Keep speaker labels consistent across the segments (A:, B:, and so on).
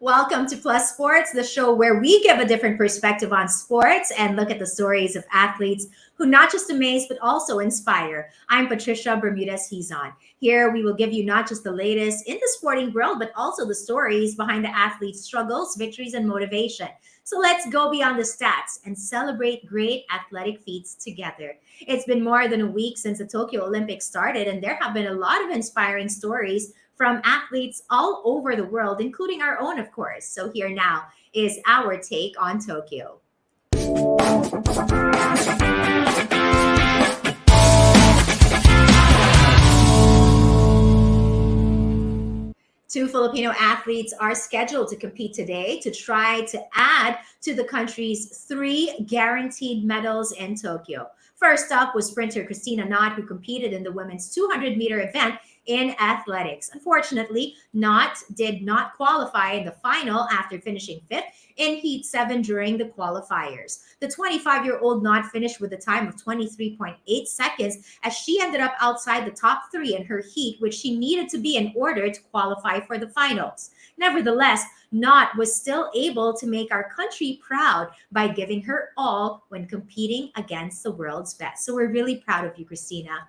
A: Welcome to Plus Sports, the show where we give a different perspective on sports and look at the stories of athletes who not just amaze but also inspire. I'm Patricia Bermudez Hizon. Here we will give you not just the latest in the sporting world, but also the stories behind the athletes' struggles, victories, and motivation. So let's go beyond the stats and celebrate great athletic feats together. It's been more than a week since the Tokyo Olympics started, and there have been a lot of inspiring stories from athletes all over the world, including our own, of course. So here now is our take on Tokyo. Two Filipino athletes are scheduled to compete today to try to add to the country's 3 guaranteed medals in Tokyo. First up was sprinter Christina Knott, who competed in the women's 200-meter event in athletics. Unfortunately, Knott did not qualify in the final after finishing 5th in Heat 7 during the qualifiers. The 25-year-old Knott finished with a time of 23.8 seconds as she ended up outside the top 3 in her heat, which she needed to be in order to qualify for the finals. Nevertheless, Knott was still able to make our country proud by giving her all when competing against the world's best. So we're really proud of you, Christina.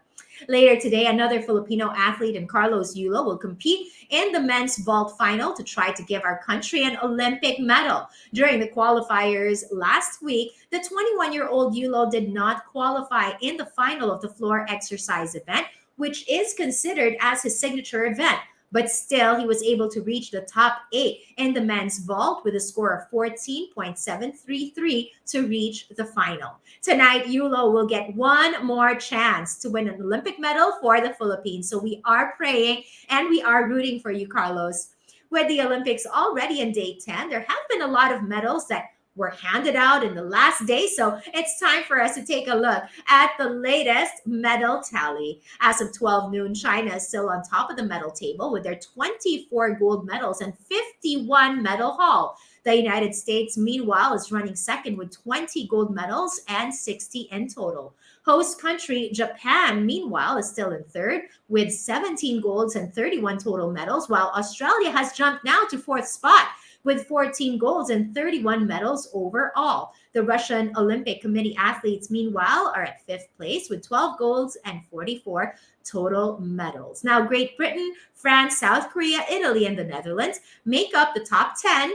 A: Later today, another Filipino athlete in Carlos Yulo will compete in the men's vault final to try to give our country an Olympic medal. During the qualifiers last week, the 21-year-old Yulo did not qualify in the final of the floor exercise event, which is considered as his signature event. But still, he was able to reach the top 8 in the men's vault with a score of 14.733 to reach the final. Tonight, Yulo will get one more chance to win an Olympic medal for the Philippines. So we are praying and we are rooting for you, Carlos. With the Olympics already in day 10, there have been a lot of medals that were handed out in the last day. So it's time for us to take a look at the latest medal tally. As of 12 noon, China is still on top of the medal table with their 24 gold medals and 51 medal haul. The United States, meanwhile, is running second with 20 gold medals and 60 in total. Host country Japan, meanwhile, is still in third with 17 golds and 31 total medals, while Australia has jumped now to fourth spot with 14 golds and 31 medals overall. The Russian Olympic Committee athletes, meanwhile, are at 5th place with 12 golds and 44 total medals. Now, Great Britain, France, South Korea, Italy, and the Netherlands make up the top 10,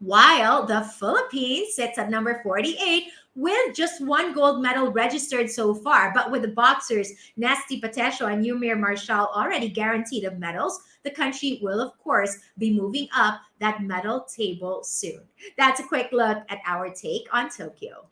A: while the Philippines sits at number 48 with just 1 gold medal registered so far. But with the boxers Nesty Patecio and Yumir Marshall already guaranteed of medals, the country will, of course, be moving up that medal table soon. That's a quick look at our take on Tokyo.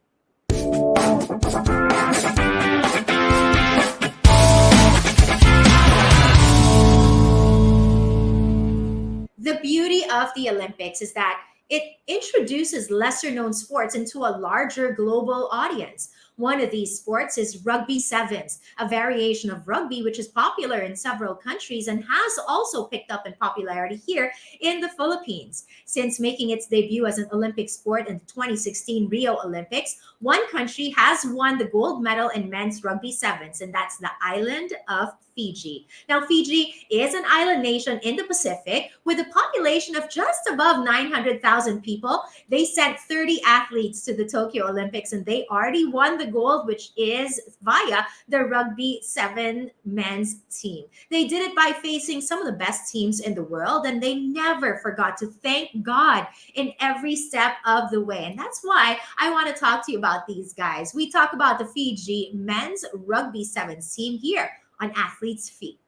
A: The beauty of the Olympics is that it introduces lesser-known sports into a larger global audience. One of these sports is rugby sevens, a variation of rugby which is popular in several countries and has also picked up in popularity here in the Philippines. Since making its debut as an Olympic sport in the 2016 Rio Olympics, one country has won the gold medal in men's rugby sevens, and that's the island of Fiji. Now, Fiji is an island nation in the Pacific with a population of just above 900,000 people. They sent 30 athletes to the Tokyo Olympics and they already won the gold, which is via the rugby 7 men's team. They did it by facing some of the best teams in the world, and they never forgot to thank God in every step of the way. And that's why I want to talk to you about these guys. We talk about the Fiji men's rugby 7s team here on Athlete's Feet.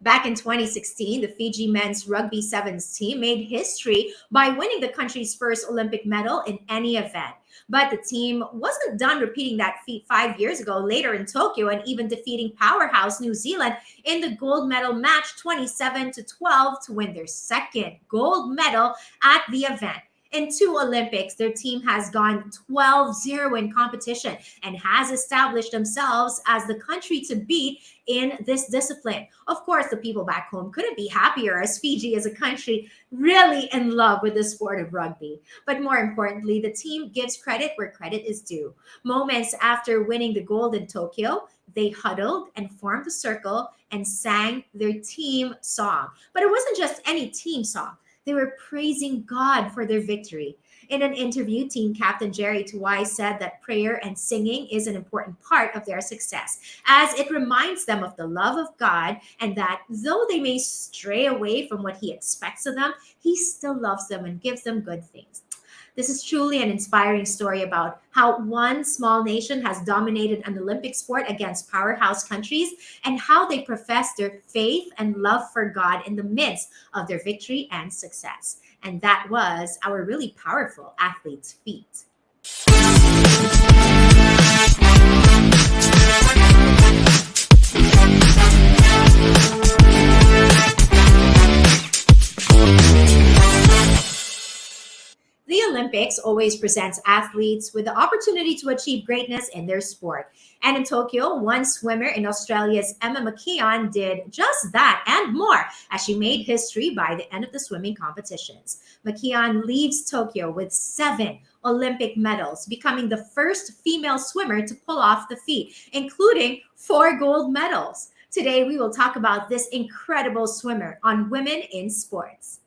A: Back in 2016, the Fiji men's rugby sevens team made history by winning the country's first Olympic medal in any event. But the team wasn't done repeating that feat 5 years ago, later in Tokyo, and even defeating powerhouse New Zealand in the gold medal match 27-12 to win their second gold medal at the event. In two Olympics, their team has gone 12-0 in competition and has established themselves as the country to beat in this discipline. Of course, the people back home couldn't be happier as Fiji is a country really in love with the sport of rugby. But more importantly, the team gives credit where credit is due. Moments after winning the gold in Tokyo, they huddled and formed a circle and sang their team song. But it wasn't just any team song. They were praising God for their victory. In an interview, team captain Jerry Tuwai said that prayer and singing is an important part of their success, as it reminds them of the love of God and that though they may stray away from what He expects of them, He still loves them and gives them good things. This is truly an inspiring story about how one small nation has dominated an Olympic sport against powerhouse countries and how they profess their faith and love for God in the midst of their victory and success. And that was our really powerful athlete's feat. The Olympics always presents athletes with the opportunity to achieve greatness in their sport. And in Tokyo, one swimmer in Australia's Emma McKeon did just that and more as she made history by the end of the swimming competitions. McKeon leaves Tokyo with 7 Olympic medals, becoming the first female swimmer to pull off the feat, including 4 gold medals. Today, we will talk about this incredible swimmer on Women in Sports.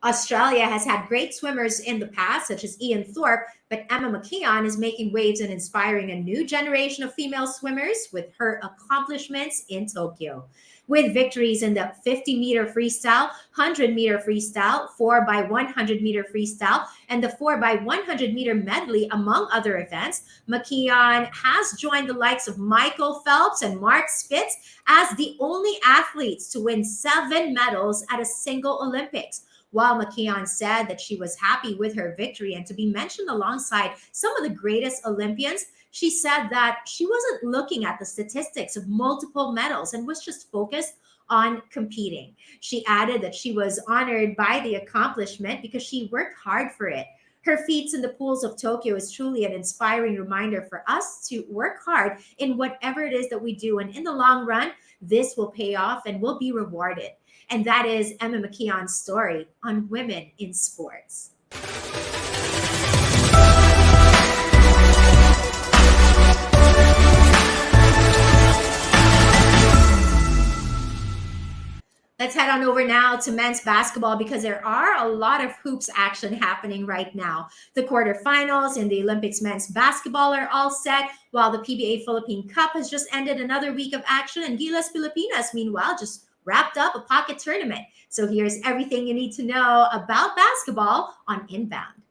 A: Australia has had great swimmers in the past, such as Ian Thorpe, but Emma McKeon is making waves and inspiring a new generation of female swimmers with her accomplishments in Tokyo. With victories in the 50-meter freestyle, 100-meter freestyle, 4x100-meter freestyle, and the 4x100-meter medley, among other events, McKeon has joined the likes of Michael Phelps and Mark Spitz as the only athletes to win 7 medals at a single Olympics. While McKeon said that she was happy with her victory and to be mentioned alongside some of the greatest Olympians, she said that she wasn't looking at the statistics of multiple medals and was just focused on competing. She added that she was honored by the accomplishment because she worked hard for it. Her feats in the pools of Tokyo is truly an inspiring reminder for us to work hard in whatever it is that we do. And in the long run, this will pay off and will be rewarded. And that is Emma McKeon's story on Women in Sports. Let's head on over now to men's basketball because there are a lot of hoops action happening right now. The quarterfinals in the Olympics men's basketball are all set, while the PBA Philippine Cup has just ended another week of action, and Gilas Pilipinas, meanwhile, just wrapped up a pocket tournament. So here's everything you need to know about basketball on Inbound.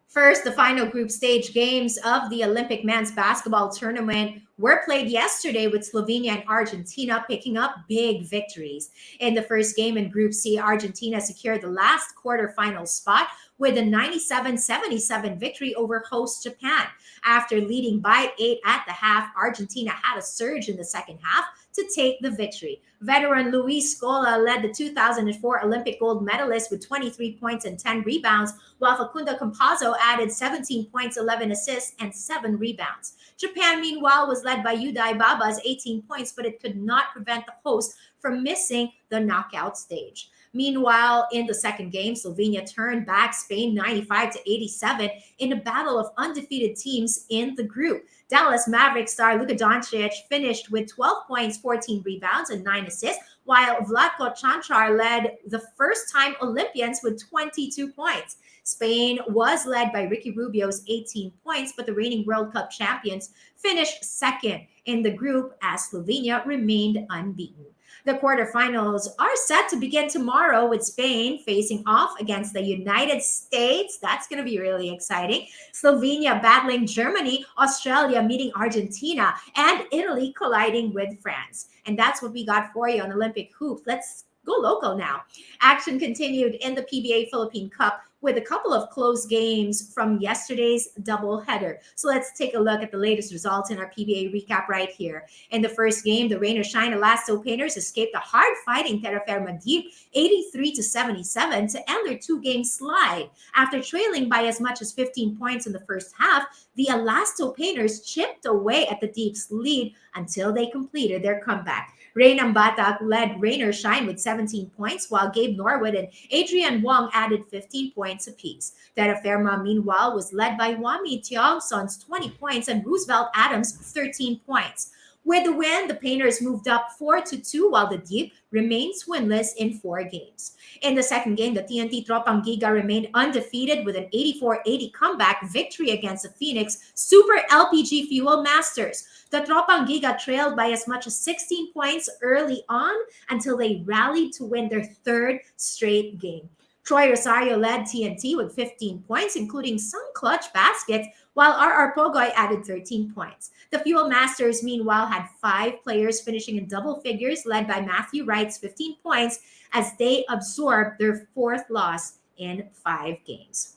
A: First, the final group stage games of the Olympic men's basketball tournament were played yesterday with Slovenia and Argentina picking up big victories. In the first game in Group C, Argentina secured the last quarterfinal spot with a 97-77 victory over host Japan. After leading by 8 at the half, Argentina had a surge in the second half to take the victory. Veteran Luis Scola led the 2004 Olympic gold medalist with 23 points and 10 rebounds, while Facundo Campazzo added 17 points, 11 assists, and 7 rebounds. Japan, meanwhile, was led by Yuday Baba's 18 points, but it could not prevent the host from missing the knockout stage. Meanwhile, in the second game, Slovenia turned back Spain 95-87 in a battle of undefeated teams in the group. Dallas Mavericks star Luka Doncic finished with 12 points, 14 rebounds, and 9 assists, while Vlatko Cancar led the first-time Olympians with 22 points. Spain was led by Ricky Rubio's 18 points, but the reigning World Cup champions finished second in the group as Slovenia remained unbeaten. The quarterfinals are set to begin tomorrow with Spain facing off against the United States. That's going to be really exciting. Slovenia battling Germany, Australia meeting Argentina, and Italy colliding with France. And that's what we got for you on Olympic Hoops. Let's go local now. Action continued in the PBA Philippine Cup with a couple of close games from yesterday's doubleheader. So let's take a look at the latest results in our PBA recap right here. In the first game, the Rain or Shine Elasto Painters escaped a hard-fighting Terra Firma Deep 83-77 to end their two-game slide. After trailing by as much as 15 points in the first half, the Elasto Painters chipped away at the Deep's lead until they completed their comeback. Rain Ambatak led Rain or Shine with 17 points, while Gabe Norwood and Adrian Wong added 15 points apiece. Terra Firma, meanwhile, was led by Wami Tiangson's 20 points and Roosevelt Adams' 13 points. With the win, the Painters moved up 4-2, while the Deep remains winless in 4 games. In the second game, the TNT Tropang Giga remained undefeated with an 84-80 comeback victory against the Phoenix Super LPG Fuel Masters. The Tropang Giga trailed by as much as 16 points early on until they rallied to win their third straight game. Troy Rosario led TNT with 15 points, including some clutch baskets, while RR Pogoy added 13 points. The Fuel Masters, meanwhile, had 5 players finishing in double figures, led by Matthew Wright's 15 points, as they absorbed their 4th loss in 5 games.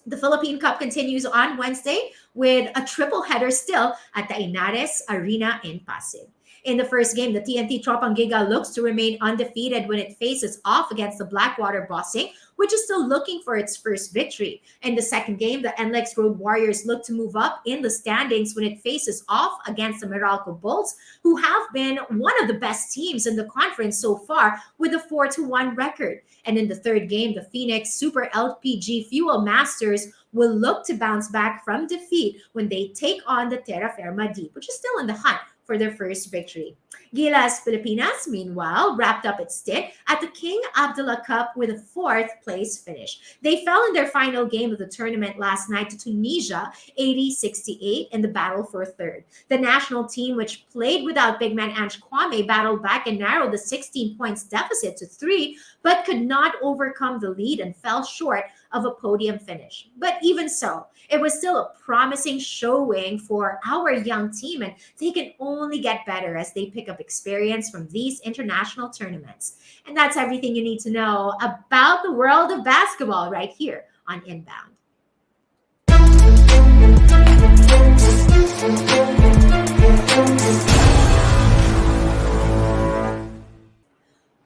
A: The Philippine Cup continues on Wednesday with a triple header still at the Inares Arena in Pasig. In the first game, the TNT Tropang Giga looks to remain undefeated when it faces off against the Blackwater Bossing, which is still looking for its first victory. In the second game, the NLEX Road Warriors look to move up in the standings when it faces off against the Meralco Bolts, who have been one of the best teams in the conference so far with a 4-1 record. And in the third game, the Phoenix Super LPG Fuel Masters will look to bounce back from defeat when they take on the Terra Firma Deep, which is still in the hunt for their first victory. Gilas Pilipinas, meanwhile, wrapped up its stint at the King Abdullah Cup with a 4th place finish. They fell in their final game of the tournament last night to Tunisia, 80-68, in the battle for 3rd. The national team, which played without big man Ange Kwame, battled back and narrowed the 16 points deficit to 3, but could not overcome the lead and fell short of a podium finish. But even so, it was still a promising showing for our young team, and they can only get better as they pick up experience from these international tournaments. And that's everything you need to know about the world of basketball right here on Inbound.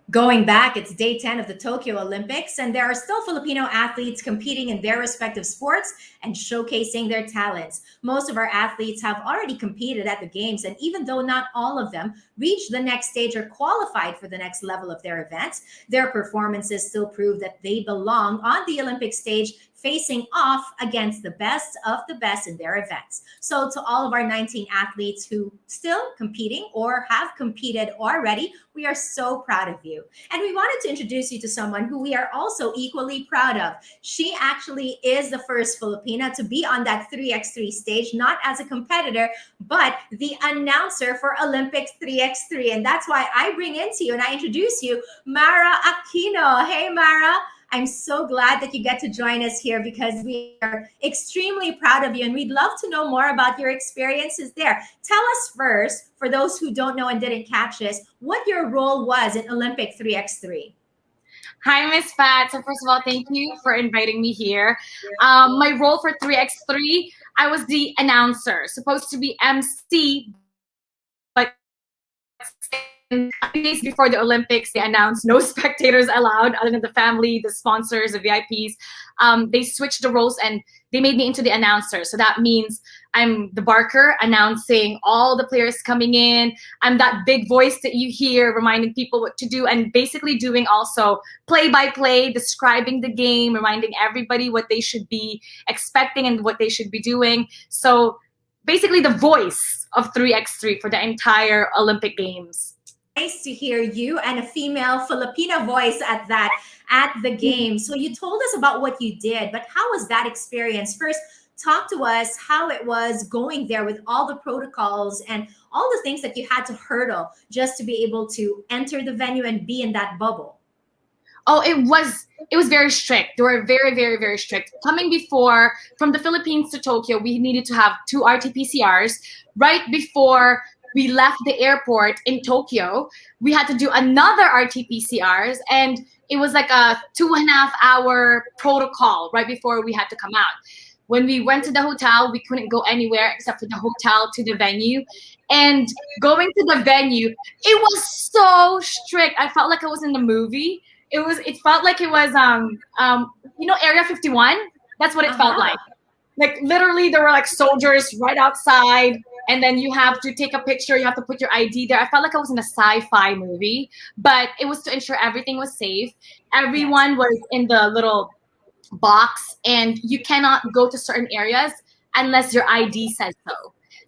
A: Going back, it's day 10 of the Tokyo Olympics, and there are still Filipino athletes competing in their respective sports and showcasing their talents. Most of our athletes have already competed at the Games, and even though not all of them reached the next stage or qualified for the next level of their events, their performances still prove that they belong on the Olympic stage, facing off against the best of the best in their events. So to all of our 19 athletes who still competing or have competed already, we are so proud of you. And we wanted to introduce you to someone who we are also equally proud of. She actually is the first Filipina to be on that 3x3 stage, not as a competitor, but the announcer for Olympics 3x3. And that's why I bring into you and I introduce you, Mara Aquino. Hey, Mara. I'm so glad that you get to join us here because we are extremely proud of you and we'd love to know more about your experiences there. Tell us first, for those who don't know and didn't catch this, what your role was in Olympic 3x3.
B: Hi, Miss Pat. So first of all, thank you for inviting me here. My role for 3x3, I was the announcer, supposed to be MC, but days before the Olympics, they announced no spectators allowed other than the family, the sponsors, the VIPs. They switched the roles and they made me into the announcer. So that means I'm the barker announcing all the players coming in. I'm that big voice that you hear reminding people what to do and basically doing also play-by-play, describing the game, reminding everybody what they should be expecting and what they should be doing. So basically the voice of 3x3 for the entire Olympic Games.
A: Nice to hear you and a female Filipina voice at the game. So you told us about what you did, but how was that experience? First, talk to us how it was going there with all the protocols and all the things that you had to hurdle just to be able to enter the venue and be in that bubble.
B: Oh, it was very strict. They were very, very, very strict. Coming before, from the Philippines to Tokyo, we needed to have 2 RT-PCRs. Right before we left the airport in Tokyo. We had to do another RT-PCRs, and it was like a 2.5 hour protocol right before we had to come out. When we went to the hotel, we couldn't go anywhere except for the hotel to the venue. And going to the venue, it was so strict. I felt like I was in the movie. It felt like it was Area 51. That's what it felt like. Like literally there were like soldiers right outside, and then you have to take a picture, you have to put your ID there. I felt like I was in a sci-fi movie, but it was to ensure everything was safe. Everyone was in the little box, and you cannot go to certain areas unless your ID says so.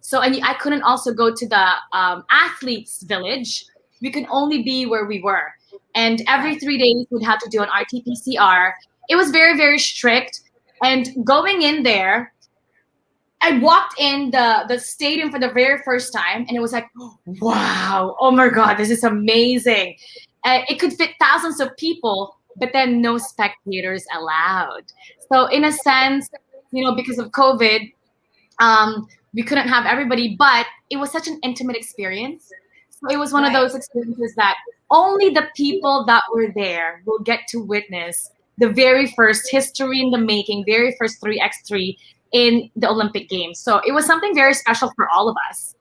B: So, and I couldn't also go to the athletes village. We could only be where we were. And every 3 days we'd have to do an RT-PCR. It was very, very strict. And going in there, I walked in the stadium for the very first time, and it was like, wow, oh my God, this is amazing. It could fit thousands of people, but then no spectators allowed. So in a sense, because of COVID, we couldn't have everybody, but it was such an intimate experience. So it was one of those experiences that only the people that were there will get to witness the very first history in the making, very first 3x3 in the Olympic Games. So it was something very special for all of us.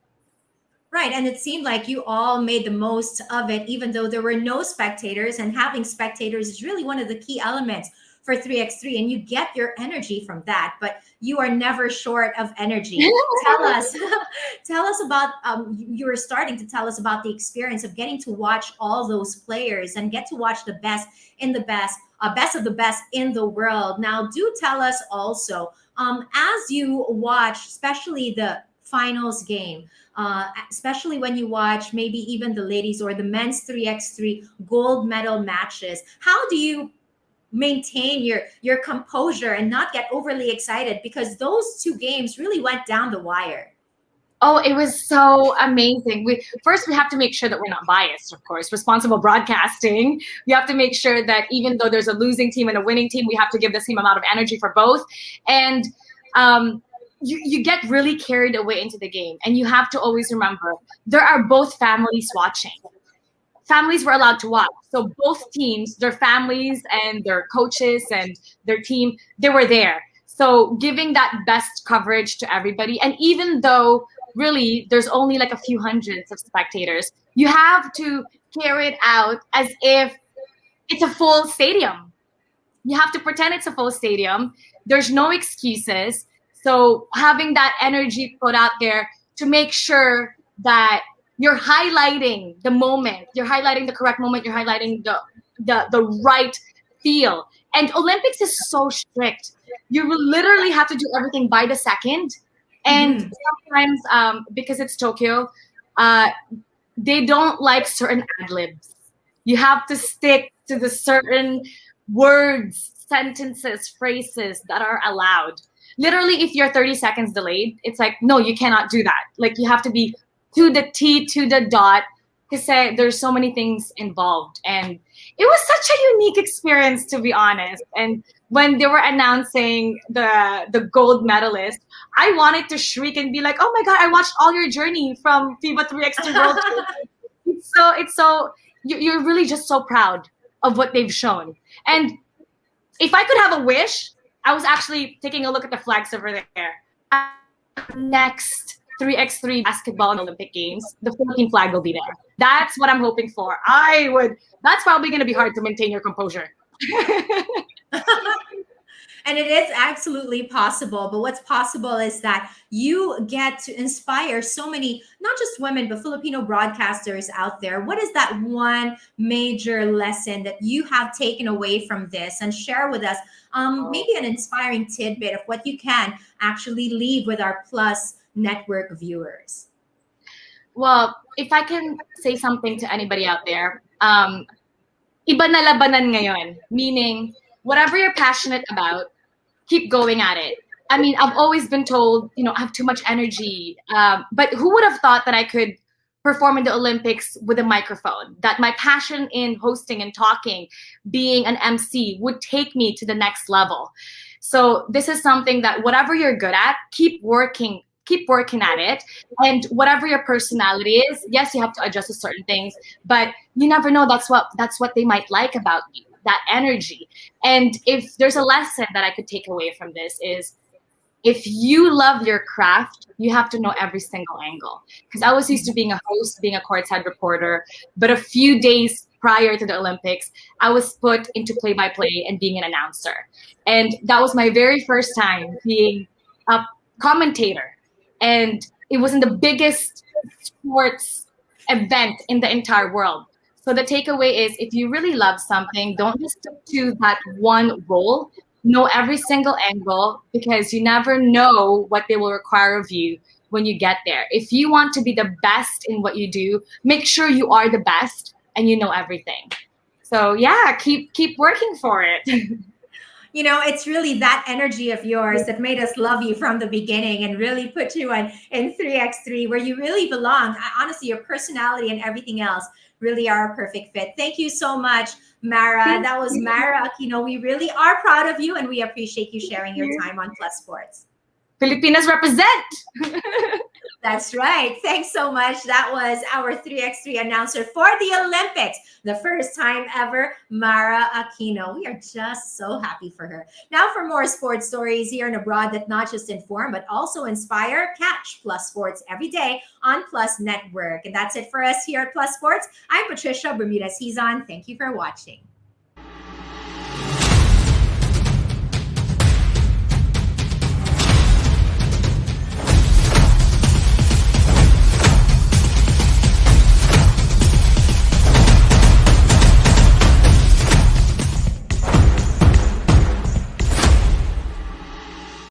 A: Right. And it seemed like you all made the most of it, even though there were no spectators. And having spectators is really one of the key elements for 3x3. And you get your energy from that, but you are never short of energy. Tell us about, you were starting to tell us about the experience of getting to watch all those players and get to watch the best in the best, best of the best in the world. Now, do tell us also, as you watch, especially the finals game, especially when you watch maybe even the ladies or the men's 3x3 gold medal matches, how do you maintain your composure and not get overly excited, because those two games really went down the wire?
B: Oh, it was so amazing. We have to make sure that we're not biased, of course. Responsible broadcasting. We have to make sure that even though there's a losing team and a winning team, we have to give the same amount of energy for both. And you get really carried away into the game. And you have to always remember, there are both families watching. Families were allowed to watch. So both teams, their families and their coaches and their team, they were there. So giving that best coverage to everybody. And even though really there's only like a few hundreds of spectators, you have to carry it out as if it's a full stadium. You have to pretend it's a full stadium. There's no excuses. So having that energy put out there to make sure that you're highlighting the moment, you're highlighting the correct moment, you're highlighting the right feel. And Olympics is so strict. You will literally have to do everything by the second. And sometimes, because it's Tokyo, they don't like certain ad-libs. You have to stick to the certain words, sentences, phrases that are allowed. Literally, if you're 30 seconds delayed, it's like, no, you cannot do that. Like, you have to be to the T, to the dot, because there's so many things involved. And it was such a unique experience, to be honest. And when they were announcing the gold medalist, I wanted to shriek and be like, oh my God, I watched all your journey from FIBA 3x2 World Tour. It's so, you're really just so proud of what they've shown. And if I could have a wish, I was actually taking a look at the flags over there. Next 3x3 basketball and Olympic Games, the Philippine flag will be there. That's what I'm hoping for. That's probably going to be hard to maintain your composure.
A: And it is absolutely possible. But what's possible is that you get to inspire so many, not just women, but Filipino broadcasters out there. What is that one major lesson that you have taken away from this? And share with us maybe an inspiring tidbit of what you can actually leave with our Plus Network viewers.
B: Well, if I can say something to anybody out there, iba na labanan ngayon, meaning whatever you're passionate about, keep going at it. I mean, I've always been told, I have too much energy. But who would have thought that I could perform in the Olympics with a microphone? That my passion in hosting and talking, being an MC, would take me to the next level. So this is something that whatever you're good at, keep working, keep working at it. And whatever your personality is, yes, you have to adjust to certain things, but you never know, that's what they might like about you, that energy. And if there's a lesson that I could take away from this is, if you love your craft, you have to know every single angle. Because I was used to being a host, being a courtside reporter, but a few days prior to the Olympics, I was put into play-by-play and being an announcer. And that was my very first time being a commentator. And it was in the biggest sports event in the entire world. So the takeaway is, if you really love something, don't just stick to that one role. Know every single angle, because you never know what they will require of you when you get there. If you want to be the best in what you do, make sure you are the best and you know everything. So yeah, keep working for it.
A: You know, it's really that energy of yours that made us love you from the beginning and really put you in 3x3 where you really belong. Honestly, your personality and everything else really are a perfect fit. Thank you so much, Mara. That was Mara Aquino. We really are proud of you and we appreciate you sharing your time on Plus Sports.
B: Filipinas represent.
A: That's right. Thanks so much. That was our 3x3 announcer for the Olympics. The first time ever, Mara Aquino. We are just so happy for her. Now for more sports stories here and abroad that not just inform, but also inspire, catch Plus Sports every day on Plus Network. And that's it for us here at Plus Sports. I'm Patricia Bermudez-Hizon. Thank you for watching.